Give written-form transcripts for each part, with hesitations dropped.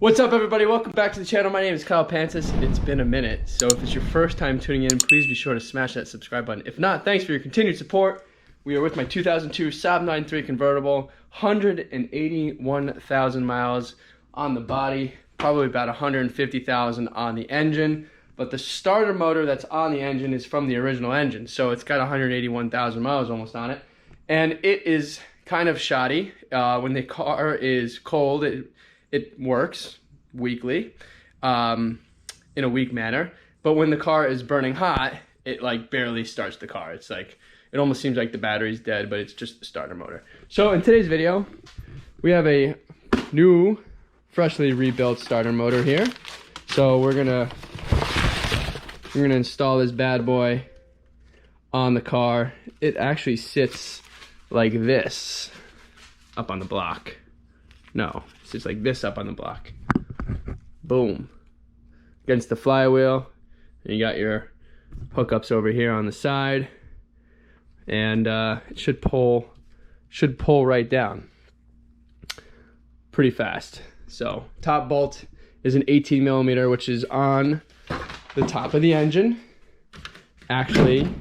What's up, everybody? Welcome back to the channel. My name is Pancis. It's been a minute, so if it's your first time tuning in, please be sure to smash that subscribe button. If not, thanks for your continued support. We are with my 2002 Saab 9.3 convertible, 181,000 miles on the body, probably about 150,000 on the engine, but the starter motor that's on the engine is from the original engine, so it's got 181,000 miles almost on it, and it is kind of shoddy. When the car is cold, it works weakly, in a weak manner, but when the car is burning hot, it like barely starts the car. It's like, it almost seems like the battery's dead, but it's just the starter motor. So in today's video, we have a new, freshly rebuilt starter motor here. So we're gonna install this bad boy on the car. It actually sits like this up on the block. No, it sits like this up on the block. Boom. Against the flywheel. And you got your hookups over here on the side. And it should pull right down pretty fast. So top bolt is an 18 millimeter, which is on the top of the engine. Actually,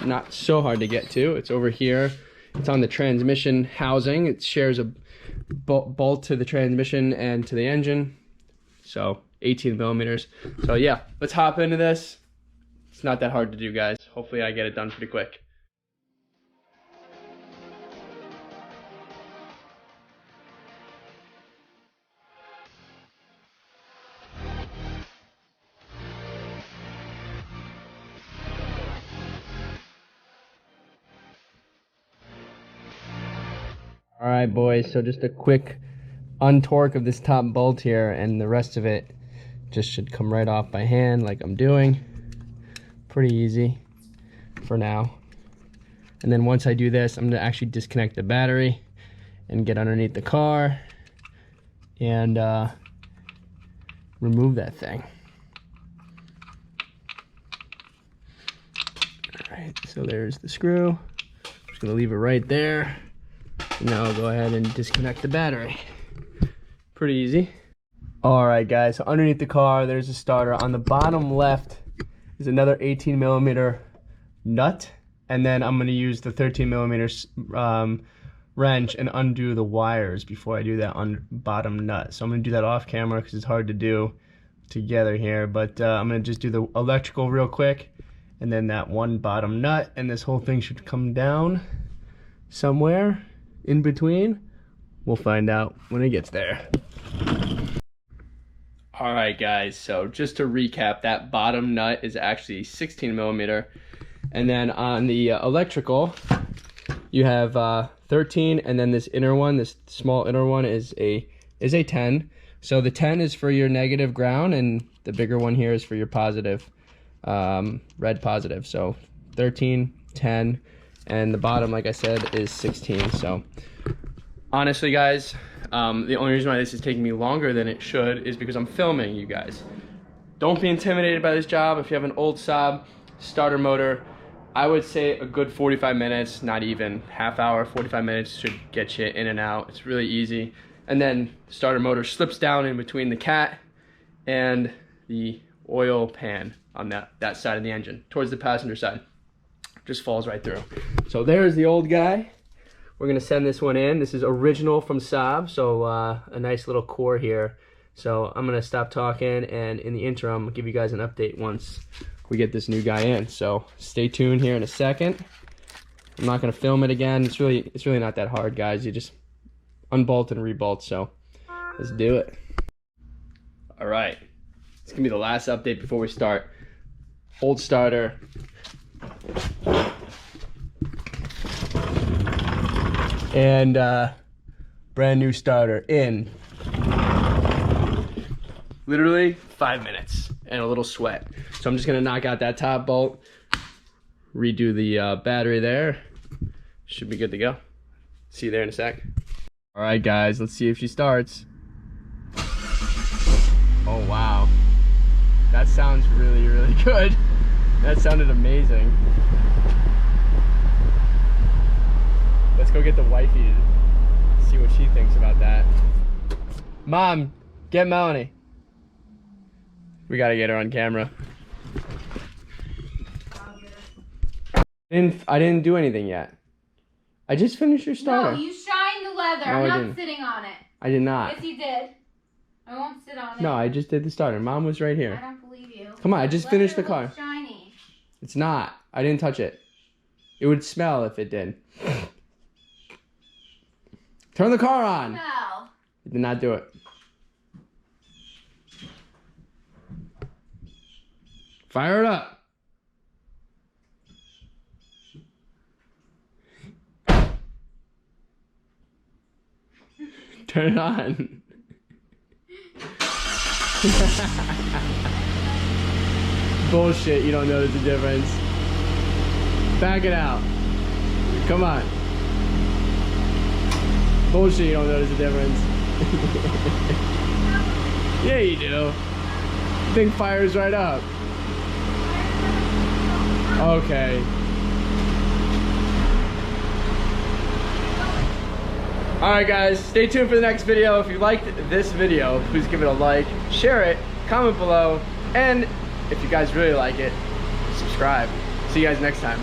not so hard to get to. It's over here. It's on the transmission housing. It shares a bolt to the transmission and to the engine. So 18 millimeters. So yeah, let's hop into this. It's not that hard to do, guys. Hopefully I get it done pretty quick. All right, boys, so just a quick untorque of this top bolt here, and the rest of it just should come right off by hand like I'm doing. Pretty easy for now. And then once I do this, I'm gonna actually disconnect the battery and get underneath the car and remove that thing. All right, so there's the screw. I'm just gonna leave it right there. Now I'll go ahead and disconnect the battery. Pretty easy. All right, guys, so underneath the car, there's a starter. On the bottom left is another 18 millimeter nut. And then I'm gonna use the 13 millimeter wrench and undo the wires before I do that on bottom nut. So I'm gonna do that off camera because it's hard to do together here. But I'm gonna just do the electrical real quick and then that one bottom nut, and this whole thing should come down somewhere in between. We'll find out when it gets there. All right, guys, so just to recap, that bottom nut is actually 16 millimeter, and then on the electrical you have 13, and then this inner one, this small inner one, is a 10. So the 10 is for your negative ground, and the bigger one here is for your positive, red positive. So 13, 10, and the bottom, like I said, is 16. So honestly, guys, the only reason why this is taking me longer than it should is because I'm filming, you guys. Don't be intimidated by this job. If you have an old Saab starter motor, I would say a good 45 minutes, not even half hour, 45 minutes should get you in and out. It's really easy. And then the starter motor slips down in between the cat and the oil pan on that side of the engine, towards the passenger side. Just falls right through. So there's the old guy. We're gonna send this one in. This is original from Saab, so a nice little core here. So I'm gonna stop talking, and in the interim, I'll give you guys an update once we get this new guy in. So stay tuned here in a second. I'm not gonna film it again. It's really not that hard, guys. You just unbolt and rebolt. So let's do it. All right, it's gonna be the last update before we start. Old starter. And brand new starter in literally 5 minutes and a little sweat. So I'm just gonna knock out that top bolt, redo the battery there. Should be good to go. See you there in a sec. All right, guys, let's see if she starts. Oh wow, that sounds really, really good. That sounded amazing. Let's go get the wifey to see what she thinks about that. Mom, Get Melanie. We gotta get her on camera. I didn't do anything yet. I just finished your starter. No, you shined the leather. No, I'm I not didn't. sitting on it. I did not. Yes, you did. I won't sit on it. No, I just did the starter. Mom was right I here. don't believe you. Come on, I just finished the car. Looks shiny. It's not. I didn't touch it. It would smell if it did. Turn the car on. No. I did not do it. Fire it up. Turn it on. Bullshit, you don't notice the difference. Back it out. Come on. Bullshit, you don't notice the difference. Yeah, you do. Thing fires right up. Okay. Alright guys, stay tuned for the next video. If you liked this video, please give it a like, share it, comment below, and if you guys really like it, subscribe. See you guys next time.